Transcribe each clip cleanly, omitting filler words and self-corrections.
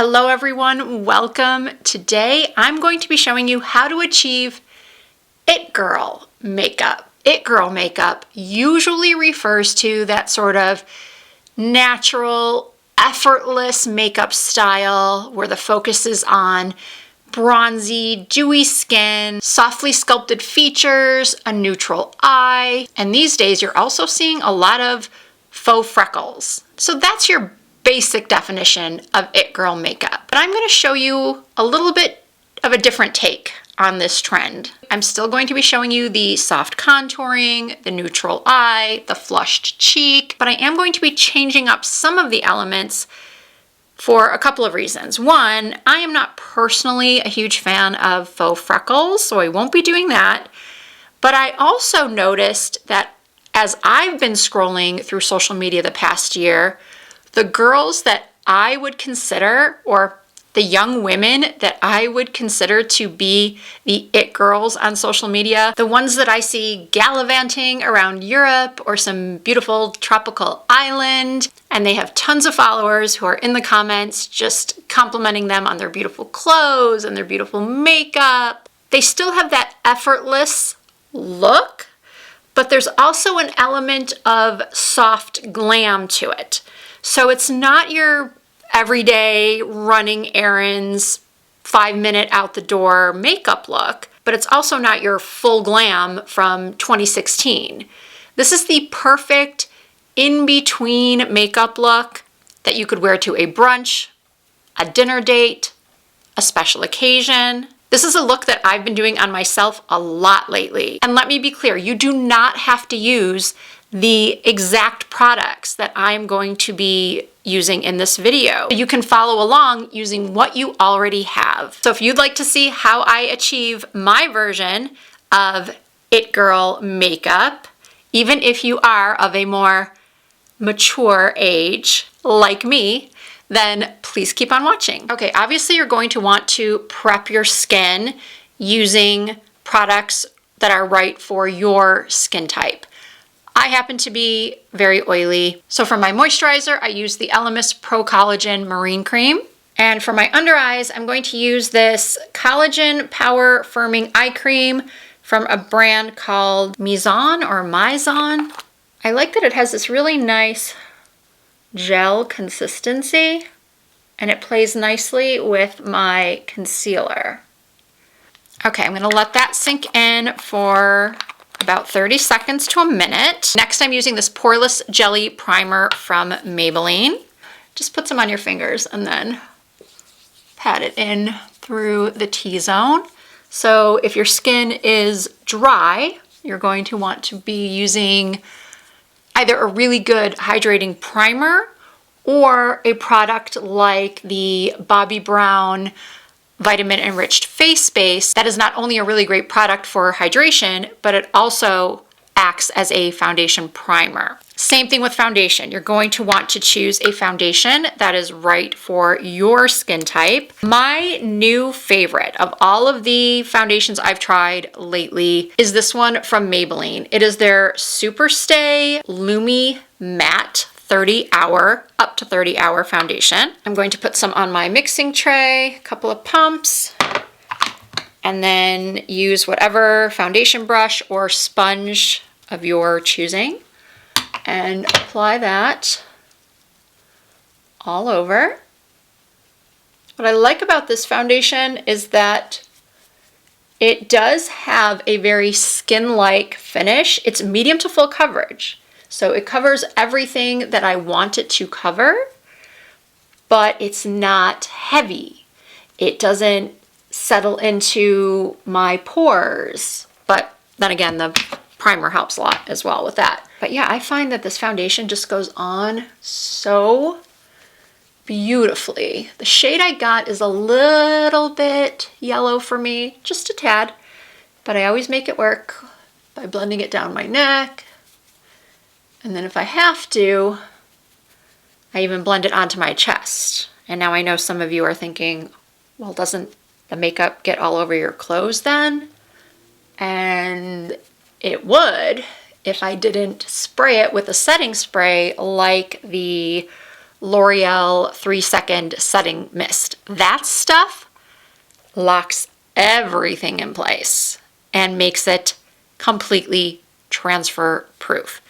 Hello everyone, welcome. Today I'm going to be showing you how to achieve It Girl makeup. It Girl makeup usually refers to that sort of natural, effortless makeup style where the focus is on bronzy, dewy skin, softly sculpted features, a neutral eye, and these days you're also seeing a lot of faux freckles. So that's your basic definition of It Girl makeup. But I'm going to show you a little bit of a different take on this trend. I'm still going to be showing you the soft contouring, the neutral eye, the flushed cheek, but I am going to be changing up some of the elements for a couple of reasons. One, I am not personally a huge fan of faux freckles, so I won't be doing that. But I also noticed that as I've been scrolling through social media the past year, the girls that I would consider, or the young women that I would consider to be the it girls on social media, the ones that I see gallivanting around Europe or some beautiful tropical island, and they have tons of followers who are in the comments just complimenting them on their beautiful clothes and their beautiful makeup. They still have that effortless look, but there's also an element of soft glam to it. So it's not your everyday running errands, 5-minute out the door makeup look, but it's also not your full glam from 2016. This is the perfect in-between makeup look that you could wear to a brunch, a dinner date, a special occasion. This is a look that I've been doing on myself a lot lately. And let me be clear, you do not have to use the exact products that I'm going to be using in this video. You can follow along using what you already have. So if you'd like to see how I achieve my version of It Girl makeup, even if you are of a more mature age like me, then please keep on watching. Okay, obviously you're going to want to prep your skin using products that are right for your skin type. I happen to be very oily, so for my moisturizer, I use the Elemis Pro Collagen Marine Cream. And for my under eyes, I'm going to use this Collagen Power Firming Eye Cream from a brand called Mizon or Mizon. I like that it has this really nice gel consistency, and it plays nicely with my concealer. Okay, I'm gonna let that sink in for about 30 seconds to a minute. Next, I'm using this Poreless Jelly Primer from Maybelline. Just put some on your fingers and then pat it in through the T-zone. So if your skin is dry, you're going to want to be using either a really good hydrating primer or a product like the Bobbi Brown Vitamin Enriched Face Base. That is not only a really great product for hydration, but it also acts as a foundation primer. Same thing with foundation. You're going to want to choose a foundation that is right for your skin type. My new favorite of all of the foundations I've tried lately is this one from Maybelline. It is their Super Stay Lumi Matte up to 30 hour foundation. I'm going to put some on my mixing tray, a couple of pumps, and then use whatever foundation brush or sponge of your choosing and apply that all over. What I like about this foundation is that it does have a very skin-like finish. It's medium to full coverage. So it covers everything that I want it to cover, but it's not heavy. It doesn't settle into my pores, but then again, the primer helps a lot as well with that. But yeah, I find that this foundation just goes on so beautifully. The shade I got is a little bit yellow for me, just a tad, but I always make it work by blending it down my neck. And then if I have to, I even blend it onto my chest. And now I know some of you are thinking, well, doesn't the makeup get all over your clothes then? And it would if I didn't spray it with a setting spray like the L'Oreal 3-second setting mist. That stuff locks everything in place and makes it completely transfer proof.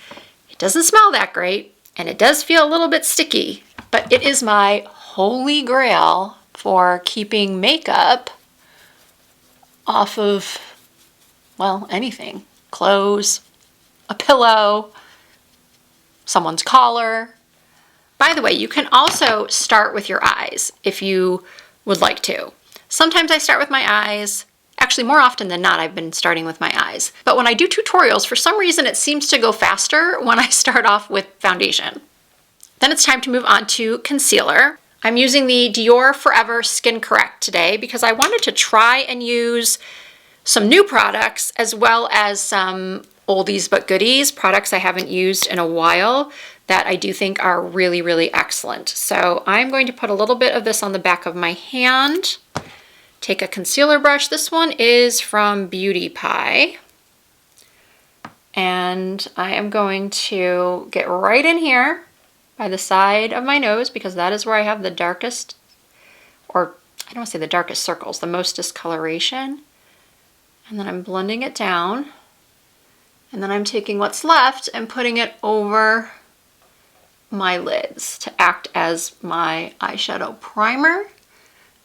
It doesn't smell that great and it does feel a little bit sticky, but it is my holy grail for keeping makeup off of, well, anything. Clothes, a pillow, someone's collar. By the way, you can also start with your eyes if you would like to. Sometimes I start with my eyes. Actually, more often than not, I've been starting with my eyes. But when I do tutorials, for some reason, it seems to go faster when I start off with foundation. Then it's time to move on to concealer. I'm using the Dior Forever Skin Correct today because I wanted to try and use some new products as well as some oldies but goodies, products I haven't used in a while that I do think are really, really excellent. So I'm going to put a little bit of this on the back of my hand. Take a concealer brush. This one is from Beauty Pie. And I am going to get right in here by the side of my nose because that is where I have the darkest, or I don't want to say the darkest circles, the most discoloration. And then I'm blending it down. And then I'm taking what's left and putting it over my lids to act as my eyeshadow primer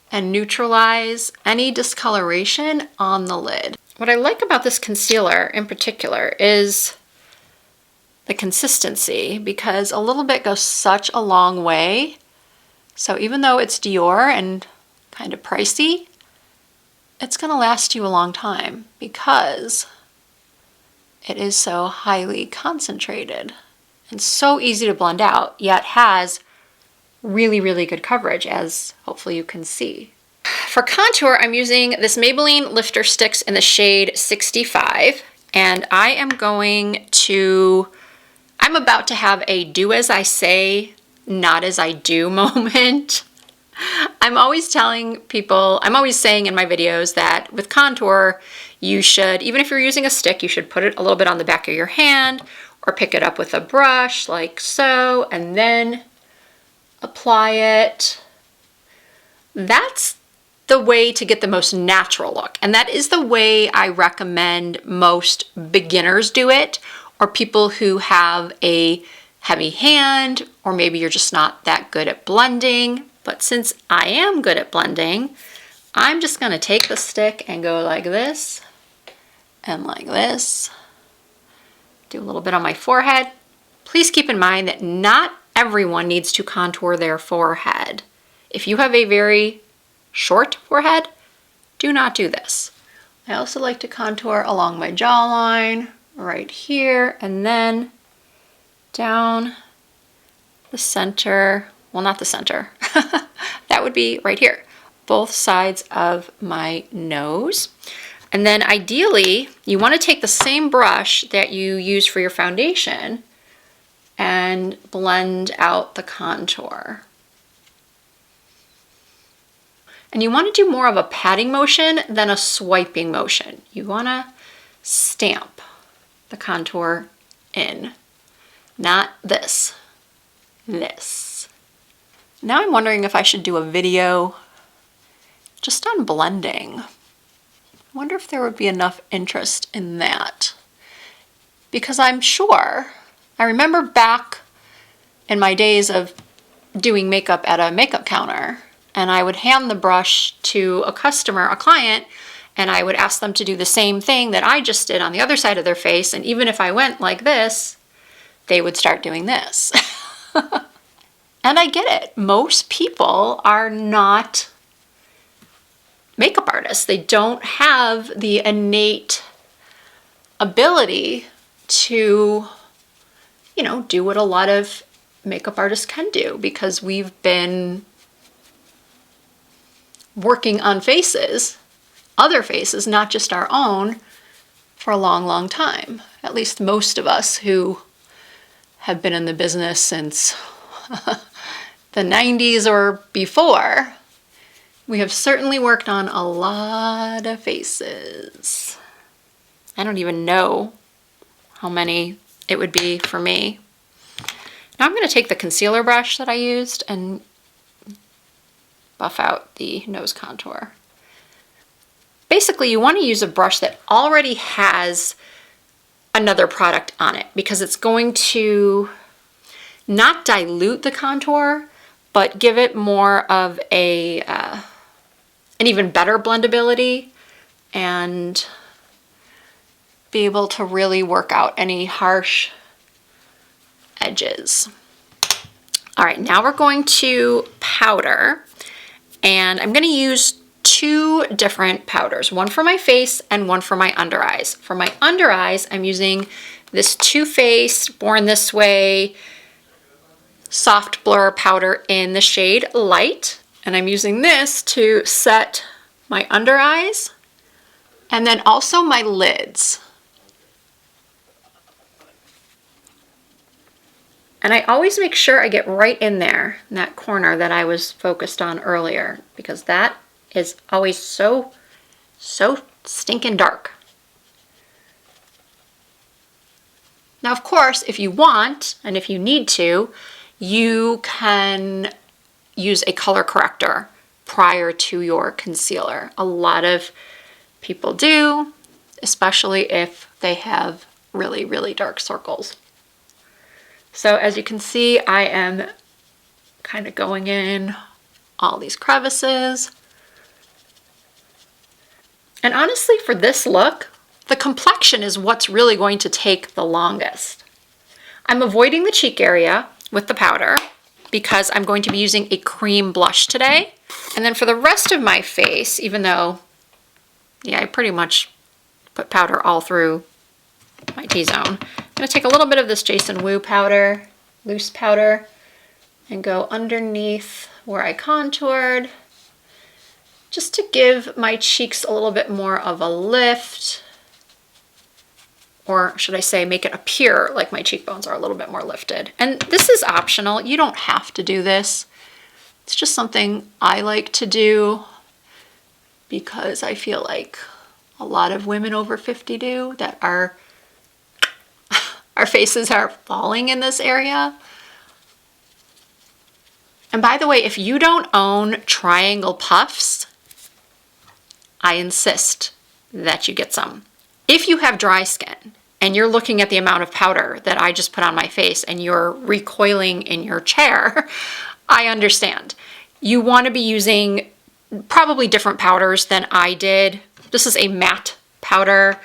and neutralize any discoloration on the lid. What I like about this concealer in particular is the consistency because a little bit goes such a long way. So even though it's Dior and kind of pricey, it's gonna last you a long time because it is so highly concentrated and so easy to blend out, yet has really, really good coverage, as hopefully you can see. For contour, I'm using this Maybelline Lifter Sticks in the shade 65, and I am about to have a do as I say, not as I do moment. I'm always saying in my videos that with contour, you should, even if you're using a stick, you should put it a little bit on the back of your hand or pick it up with a brush like so, and then apply it. That's the way to get the most natural look. And that is the way I recommend most beginners do it, or people who have a heavy hand, or maybe you're just not that good at blending. But since I am good at blending, I'm just gonna take the stick and go like this and like this. Do a little bit on my forehead. Please keep in mind that not everyone needs to contour their forehead. If you have a very short forehead, do not do this. I also like to contour along my jawline, right here, and then down the center. Well, not the center. That would be right here. Both sides of my nose. And then ideally, you want to take the same brush that you use for your foundation and blend out the contour. And you want to do more of a patting motion than a swiping motion. You want to stamp the contour in, not this, this. Now I'm wondering if I should do a video just on blending. I wonder if there would be enough interest in that. Because I'm sure, I remember back in my days of doing makeup at a makeup counter, and I would hand the brush to a customer, a client, and I would ask them to do the same thing that I just did on the other side of their face, and even if I went like this, they would start doing this. And I get it. Most people are not makeup artists. They don't have the innate ability to, do what a lot of makeup artists can do because we've been working on faces, other faces, not just our own, for a long, long time. At least most of us who have been in the business since the 90s or before. We have certainly worked on a lot of faces. I don't even know how many it would be for me. Now I'm going to take the concealer brush that I used and buff out the nose contour. Basically, you want to use a brush that already has another product on it because it's going to not dilute the contour, but give it more of an even better blendability and be able to really work out any harsh edges. All right, now we're going to powder, and I'm going to use two different powders, one for my face and one for my under eyes. For my under eyes, I'm using this Too Faced Born This Way soft blur powder in the shade Light, and I'm using this to set my under eyes and then also my lids. And I always make sure I get right in there, in that corner that I was focused on earlier, because that is always so stinking dark. Now, of course, if you want, and if you need to, you can use a color corrector prior to your concealer. A lot of people do, especially if they have really, really dark circles. So as you can see, I am kind of going in all these crevices. And honestly, for this look, the complexion is what's really going to take the longest. I'm avoiding the cheek area with the powder because I'm going to be using a cream blush today. And then for the rest of my face, even though, yeah, I pretty much put powder all through my T-zone, I'm going to take a little bit of this Jason Wu powder, loose powder, and go underneath where I contoured, just to give my cheeks a little bit more of a lift, or should I say make it appear like my cheekbones are a little bit more lifted. And this is optional. You don't have to do this. It's just something I like to do because I feel like a lot of women over 50 do, that our faces are falling in this area. And by the way, if you don't own triangle puffs, I insist that you get some. If you have dry skin and you're looking at the amount of powder that I just put on my face and you're recoiling in your chair, I understand. You want to be using probably different powders than I did. This is a matte powder.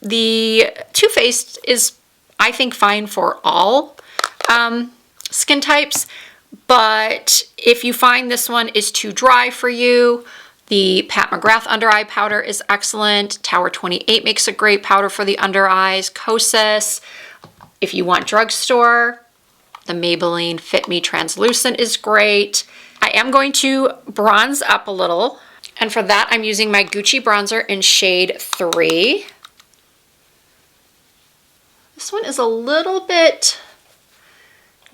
The Too Faced is, I think, fine for all skin types, but if you find this one is too dry for you, the Pat McGrath under eye powder is excellent. Tower 28 makes a great powder for the under eyes. Kosas. If you want drugstore, the Maybelline Fit Me Translucent is great. I am going to bronze up a little, and for that I'm using my Gucci bronzer in shade 3. This one is a little bit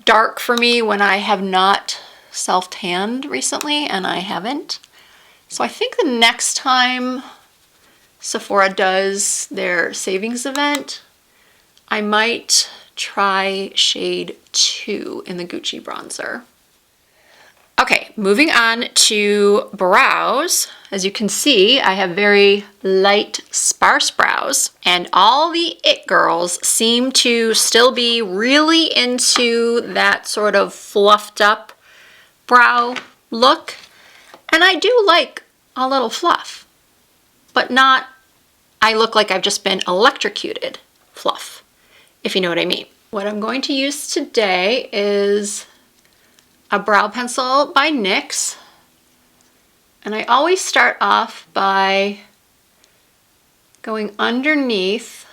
dark for me when I have not self-tanned recently, and I haven't. So I think the next time Sephora does their savings event, I might try shade 2 in the Gucci bronzer. Okay, moving on to brows. As you can see, I have very light, sparse brows, and all the it girls seem to still be really into that sort of fluffed up brow look. And I do like a little fluff, but not, I look like I've just been electrocuted fluff, if you know what I mean. What I'm going to use today is a brow pencil by NYX. And I always start off by going underneath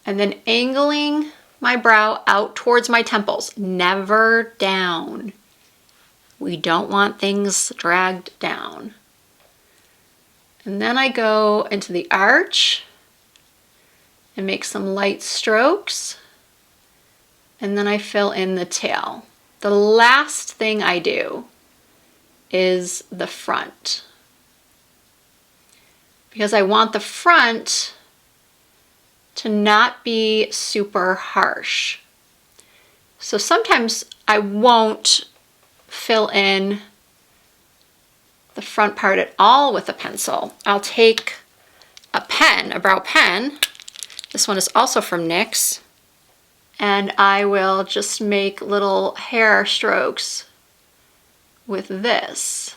and then angling my brow out towards my temples, never down. We don't want things dragged down. And then I go into the arch and make some light strokes, and then I fill in the tail. The last thing I do is the front, because I want the front to not be super harsh. So sometimes I won't fill in the front part at all with a pencil. I'll take a pen, a brow pen. This one is also from NYX. And I will just make little hair strokes with this.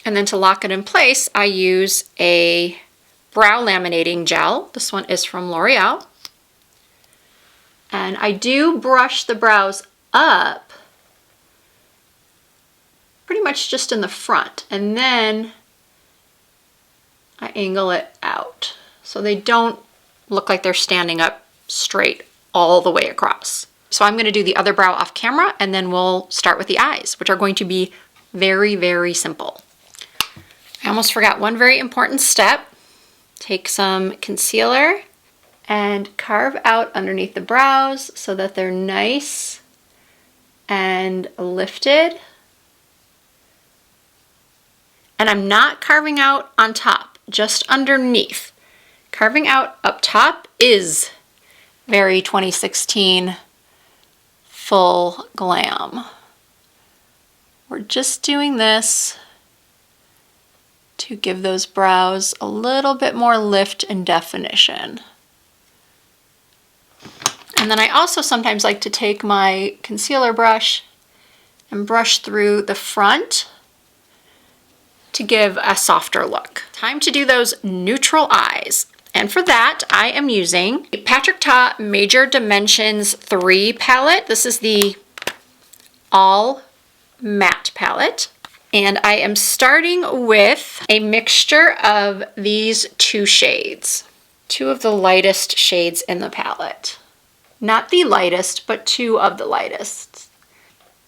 And then to lock it in place, I use a brow laminating gel. This one is from L'Oreal. And I do brush the brows up pretty much just in the front, and then I angle it out so they don't look like they're standing up straight all the way across. So I'm going to do the other brow off camera, and then we'll start with the eyes, which are going to be very, very simple. I almost forgot one very important step. Take some concealer and carve out underneath the brows so that they're nice and lifted. And I'm not carving out on top, just underneath. Carving out up top is very 2016 full glam. We're just doing this to give those brows a little bit more lift and definition. And then I also sometimes like to take my concealer brush and brush through the front to give a softer look. Time to do those neutral eyes. And for that, I am using a Patrick Ta Major Dimensions 3 palette. This is the all matte palette. And I am starting with a mixture of these two shades. Two of the lightest shades in the palette. Not the lightest, but two of the lightest.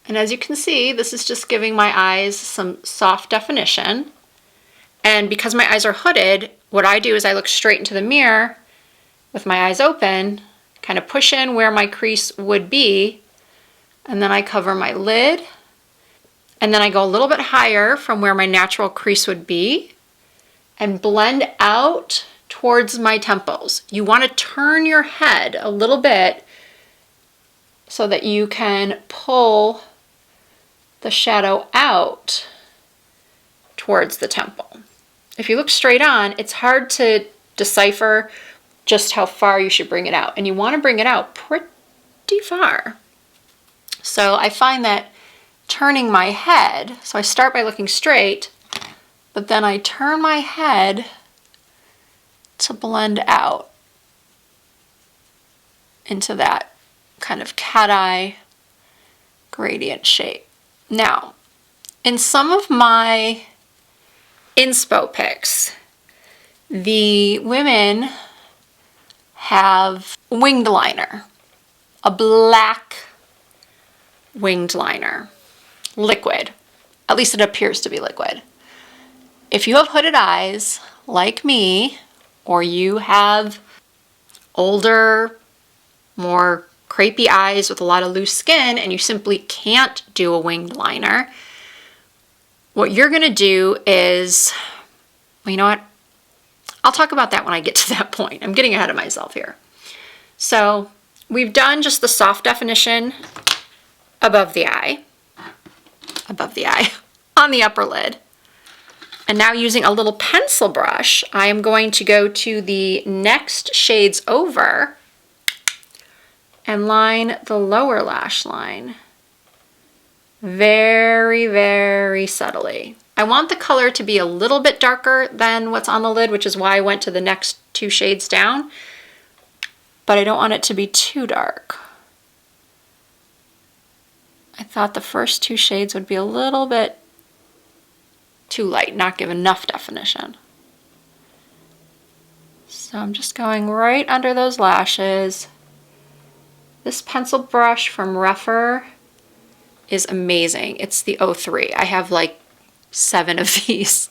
And as you can see, this is just giving my eyes some soft definition. And because my eyes are hooded, what I do is I look straight into the mirror with my eyes open, kind of push in where my crease would be, and then I cover my lid. And then I go a little bit higher from where my natural crease would be and blend out towards my temples. You want to turn your head a little bit so that you can pull the shadow out towards the temple. If you look straight on, it's hard to decipher just how far you should bring it out. And you want to bring it out pretty far. So I find that turning my head, so I start by looking straight, but then I turn my head to blend out into that kind of cat eye gradient shape. Now, in some of my inspo pics, the women have winged liner, a black winged liner, liquid. At least it appears to be liquid. If you have hooded eyes like me, or you have older, more crepey eyes with a lot of loose skin, and you simply can't do a winged liner, what you're gonna do is, well, you know what? I'll talk about that when I get to that point. I'm getting ahead of myself here. So we've done just the soft definition above the eye, on the upper lid. And now using a little pencil brush, I am going to go to the next shades over and line the lower lash line very, very subtly. I want the color to be a little bit darker than what's on the lid, which is why I went to the next two shades down, but I don't want it to be too dark. I thought the first two shades would be a little bit too light, not give enough definition. So I'm just going right under those lashes. This pencil brush from Rephr is amazing. It's the 03. I have like 7 of these.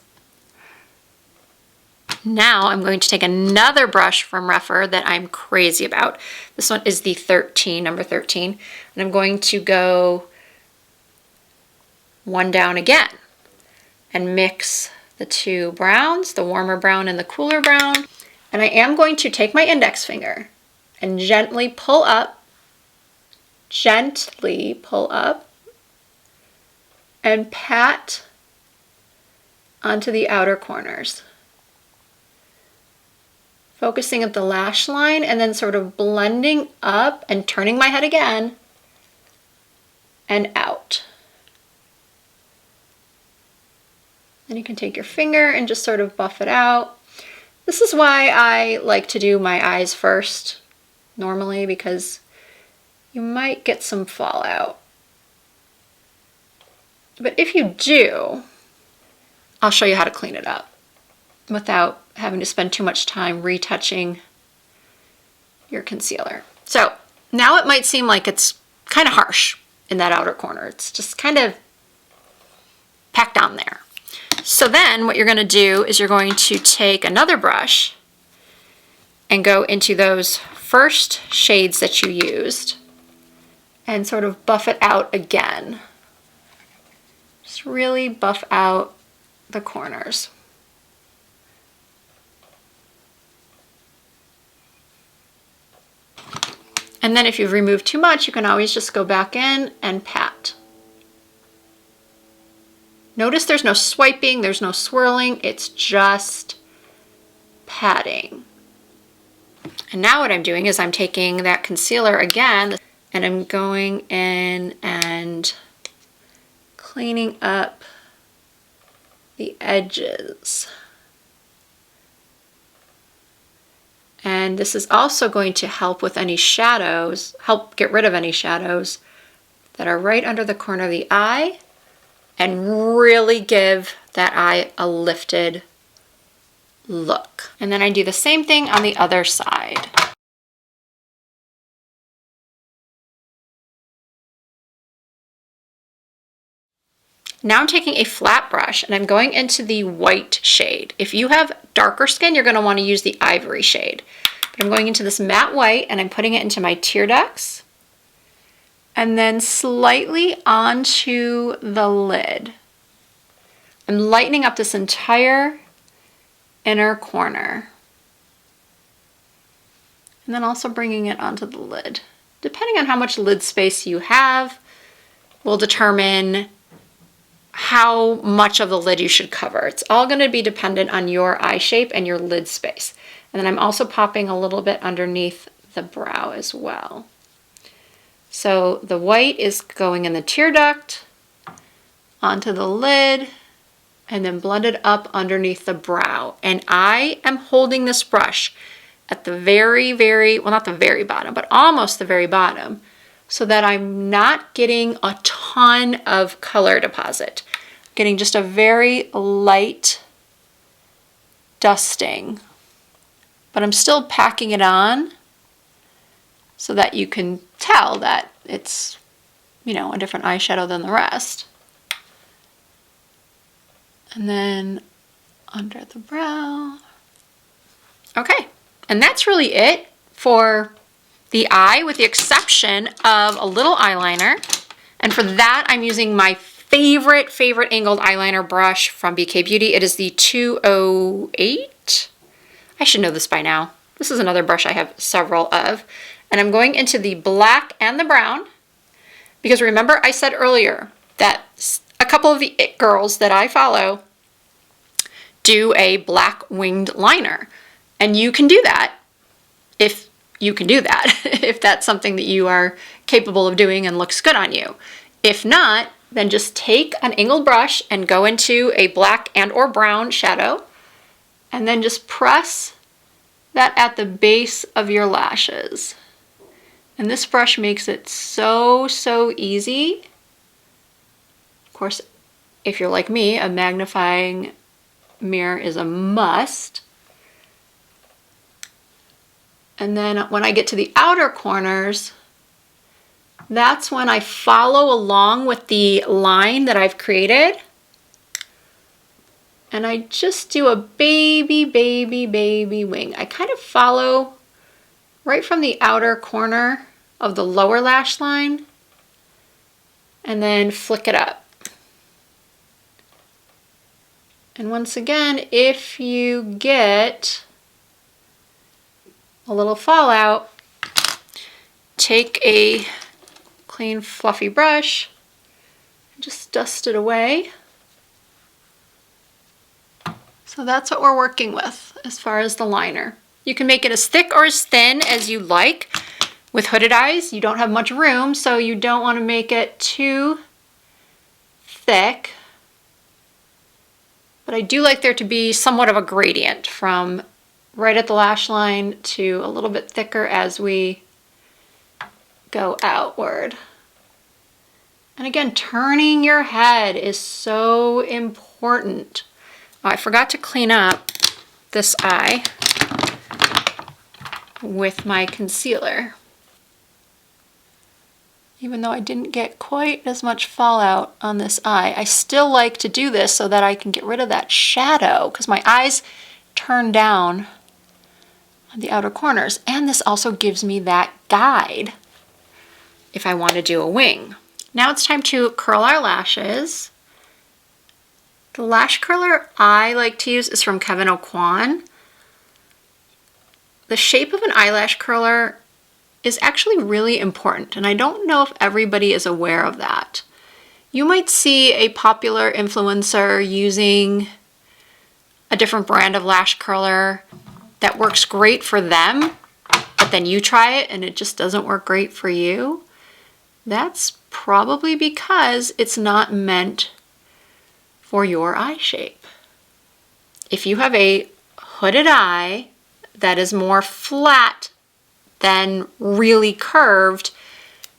Now I'm going to take another brush from Rephr that I'm crazy about. This one is the 13, number 13. And I'm going to go one down again and mix the two browns, the warmer brown and the cooler brown. And I am going to take my index finger and gently pull up gently pull up and pat onto the outer corners. Focusing at the lash line and then sort of blending up and turning my head again and out. Then you can take your finger and just sort of buff it out. This is why I like to do my eyes first normally, because you might get some fallout. But if you do, I'll show you how to clean it up without having to spend too much time retouching your concealer. So now it might seem like it's kind of harsh in that outer corner. It's just kind of packed on there. So then what you're going to do is you're going to take another brush and go into those first shades that you used and sort of buff it out again. Just really buff out the corners. And then if you've removed too much, you can always just go back in and pat. Notice there's no swiping, there's no swirling, it's just patting. And now what I'm doing is I'm taking that concealer again and I'm going in and cleaning up the edges. And this is also going to help with any shadows, help get rid of any shadows that are right under the corner of the eye, and really give that eye a lifted look. And then I do the same thing on the other side. Now I'm taking a flat brush and I'm going into the white shade. If you have darker skin, you're going to want to use the ivory shade. But I'm going into this matte white and I'm putting it into my tear ducts and then slightly onto the lid. I'm lightening up this entire inner corner. And then also bringing it onto the lid. Depending on how much lid space you have, will determine how much of the lid you should cover. It's all going to be dependent on your eye shape and your lid space. And then I'm also popping a little bit underneath the brow as well. So the white is going in the tear duct, onto the lid, and then blended up underneath the brow. And I am holding this brush at the very, well, not the very bottom, but almost the very bottom, so that I'm not getting a ton of color deposit. I'm getting just a very light dusting, but I'm still packing it on so that you can tell that it's, you know, a different eyeshadow than the rest. And then under the brow. Okay, and that's really it for the eye, with the exception of a little eyeliner. And for that, I'm using my favorite angled eyeliner brush from BK Beauty. It is the 208. I should know this by now. This is another brush I have several of. And I'm going into the black and the brown, because remember I said earlier that a couple of the it girls that I follow do a black winged liner. And you can do that if you can do that, if that's something that you are capable of doing and looks good on you. If not, then just take an angled brush and go into a black and or brown shadow, and then just press that at the base of your lashes. And this brush makes it so easy. Of course, if you're like me, a magnifying mirror is a must. And then when I get to the outer corners, that's when I follow along with the line that I've created. And I just do a baby wing. I kind of follow right from the outer corner of the lower lash line and then flick it up. And once again, if you get a little fallout, take a clean fluffy brush and just dust it away. So that's what we're working with as far as the liner. You can make it as thick or as thin as you like. With hooded eyes, you don't have much room, so you don't want to make it too thick. But I do like there to be somewhat of a gradient from right at the lash line to a little bit thicker as we go outward. And again, turning your head is so important. Oh, I forgot to clean up this eye with my concealer. Even though I didn't get quite as much fallout on this eye, I still like to do this so that I can get rid of that shadow because my eyes turn down on the outer corners. And this also gives me that guide if I want to do a wing. Now it's time to curl our lashes. The lash curler I like to use is from Kevyn Aucoin. The shape of an eyelash curler is actually really important, and I don't know if everybody is aware of that. You might see a popular influencer using a different brand of lash curler that works great for them, but then you try it and it just doesn't work great for you. That's probably because it's not meant for your eye shape. If you have a hooded eye that is more flat than really curved,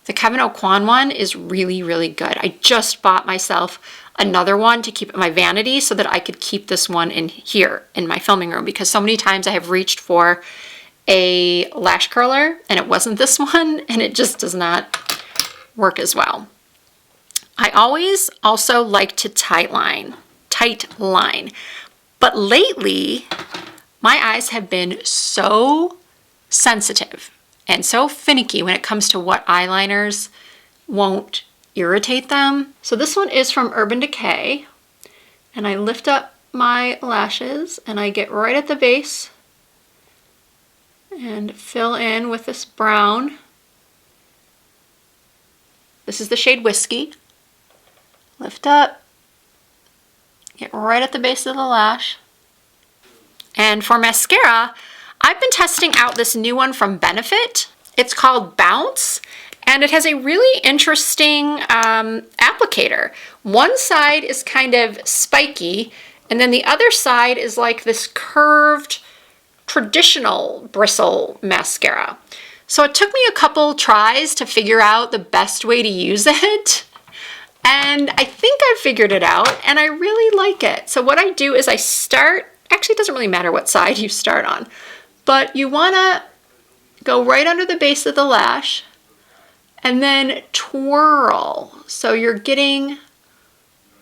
the Kevyn Aucoin one is really, really good. I just bought myself another one to keep at my vanity so that I could keep this one in here in my filming room, because so many times I have reached for a lash curler and it wasn't this one, and it just does not work as well. I always also like to tight line, but lately my eyes have been so sensitive and so finicky when it comes to what eyeliners won't irritate them. So this one is from Urban Decay, and I lift up my lashes and I get right at the base and fill in with this brown. This is the shade Whiskey. Lift up, get right at the base of the lash. And for mascara, I've been testing out this new one from Benefit. It's called Bounce, and it has a really interesting applicator. One side is kind of spiky, and then the other side is like this curved, traditional bristle mascara. So it took me a couple tries to figure out the best way to use it. And I think I figured it out, and I really like it. So what I do is I start, actually it doesn't really matter what side you start on, but you want to go right under the base of the lash and then twirl. So you're getting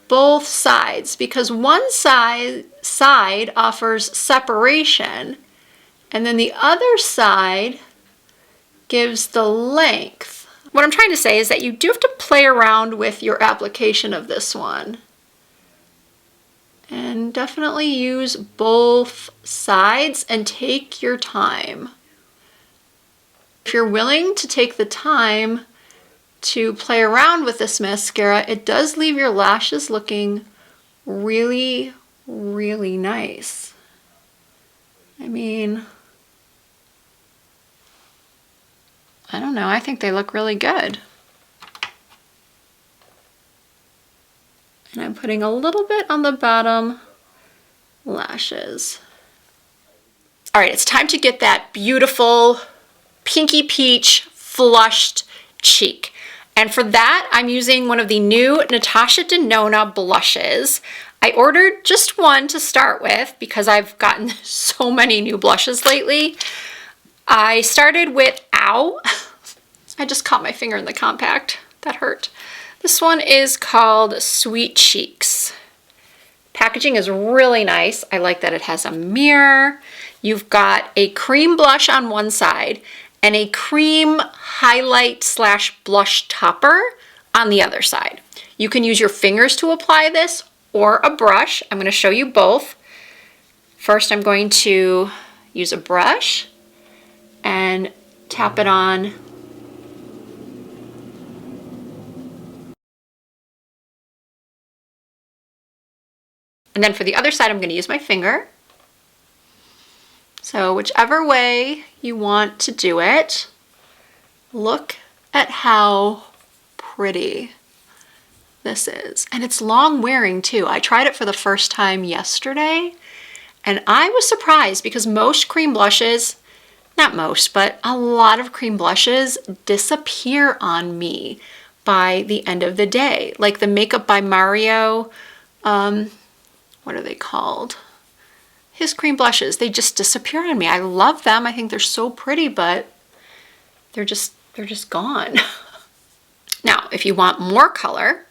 both sides, because one side offers separation and then the other side gives the length. What I'm trying to say is that you do have to play around with your application of this one. And definitely use both sides and take your time. If you're willing to take the time to play around with this mascara, it does leave your lashes looking really, really nice. I mean, I don't know, I think they look really good. And I'm putting a little bit on the bottom lashes. All right, it's time to get that beautiful pinky peach flushed cheek. And for that, I'm using one of the new Natasha Denona blushes. I ordered just one to start with because I've gotten so many new blushes lately. I started with, ow, I just caught my finger in the compact. That hurt. This one is called Sweet Cheeks. Packaging is really nice. I like that it has a mirror. You've got a cream blush on one side and a cream highlight / blush topper on the other side. You can use your fingers to apply this or a brush. I'm going to show you both. First, I'm going to use a brush and tap it on And then for the other side, I'm going to use my finger. So whichever way you want to do it, look at how pretty this is. And it's long wearing too. I tried it for the first time yesterday and I was surprised because most cream blushes, not most, but a lot of cream blushes disappear on me by the end of the day. Like the Makeup by Mario, what are they called? His cream blushes, they just disappear on me. I love them. I think they're so pretty, but they're just gone. Now, if you want more color,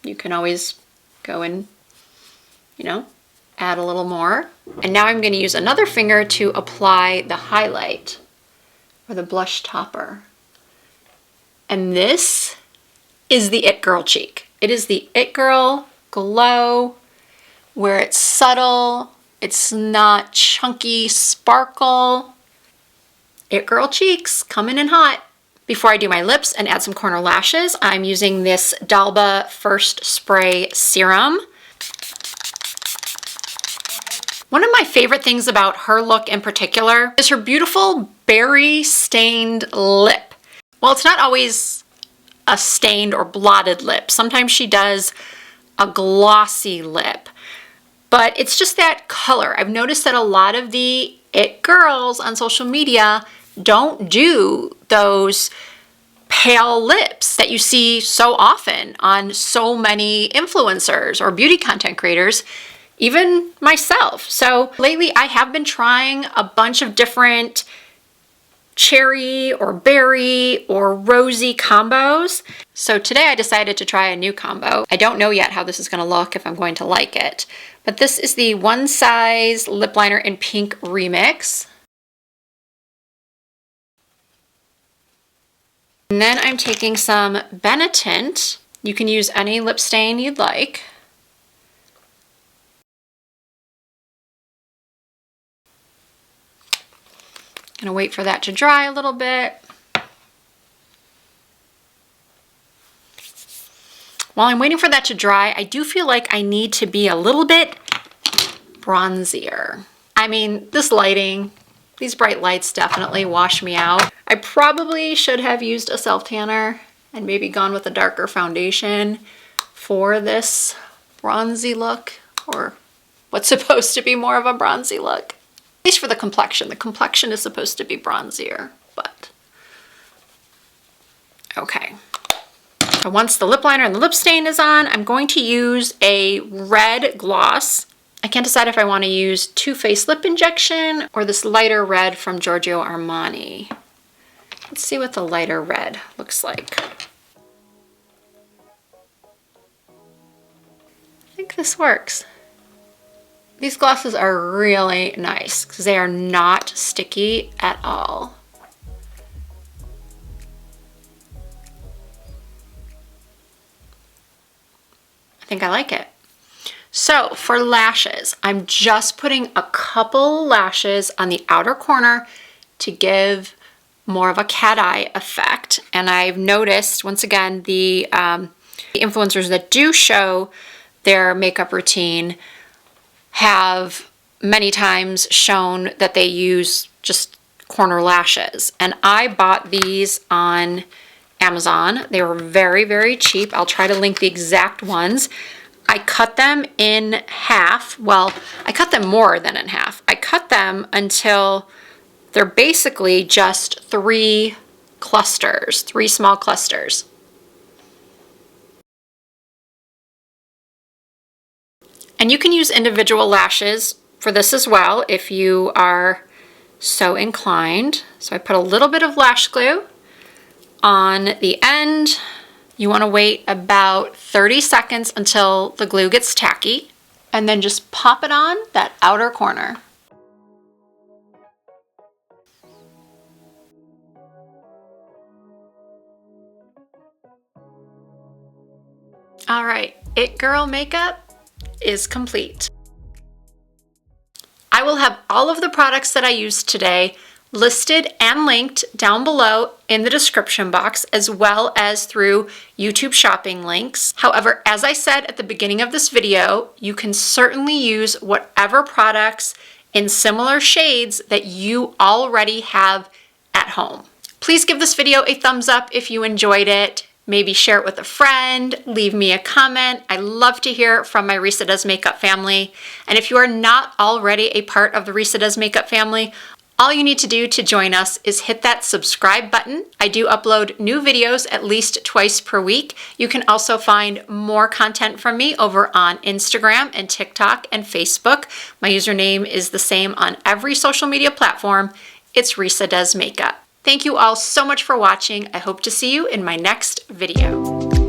you can always go and, you know, add a little more. And now I'm going to use another finger to apply the highlight or the blush topper. And this is the It Girl cheek. It is the It Girl glow where it's subtle, it's not chunky sparkle. It Girl cheeks coming in hot. Before I do my lips and add some corner lashes, I'm using this Dalba First Spray Serum. One of my favorite things about her look in particular is her beautiful berry stained lip. Well, it's not always a stained or blotted lip. Sometimes she does a glossy lip, but it's just that color. I've noticed that a lot of the It girls on social media don't do those pale lips that you see so often on so many influencers or beauty content creators, even myself. So lately I have been trying a bunch of different cherry or berry or rosy combos. So today I decided to try a new combo. I don't know yet how this is going to look, if I'm going to like it, but this is the One Size Lip Liner in Pink Remix. And then I'm taking some Benetint. You can use any lip stain you'd like. Gonna wait for that to dry a little bit. While I'm waiting for that to dry, I do feel like I need to be a little bit bronzier. I mean, this lighting, these bright lights definitely wash me out. I probably should have used a self-tanner and maybe gone with a darker foundation for this bronzy look, or what's supposed to be more of a bronzy look. At least for the complexion. The complexion is supposed to be bronzier, but okay. So once the lip liner and the lip stain is on, I'm going to use a red gloss. I can't decide if I want to use Too Faced Lip Injection or this lighter red from Giorgio Armani. Let's see what the lighter red looks like. I think this works. These glosses are really nice because they are not sticky at all. I think I like it. So for lashes, I'm just putting a couple lashes on the outer corner to give more of a cat eye effect. And I've noticed, once again, the influencers that do show their makeup routine have many times shown that they use just corner lashes. And I bought these on Amazon. They were very, very cheap. I'll try to link the exact ones. I cut them in half. Well, I cut them more than in half. I cut them until they're basically just three clusters, three small clusters. And you can use individual lashes for this as well if you are so inclined. So I put a little bit of lash glue on the end. You want to wait about 30 seconds until the glue gets tacky, and then just pop it on that outer corner. All right, It Girl makeup is complete. I will have all of the products that I used today listed and linked down below in the description box, as well as through YouTube shopping links. However, as I said at the beginning of this video, you can certainly use whatever products in similar shades that you already have at home. Please give this video a thumbs up if you enjoyed it. Maybe share it with a friend, leave me a comment. I love to hear from my Risa Does Makeup family. And if you are not already a part of the Risa Does Makeup family, all you need to do to join us is hit that subscribe button. I do upload new videos at least twice per week. You can also find more content from me over on Instagram and TikTok and Facebook. My username is the same on every social media platform. It's Risa Does Makeup. Thank you all so much for watching. I hope to see you in my next video.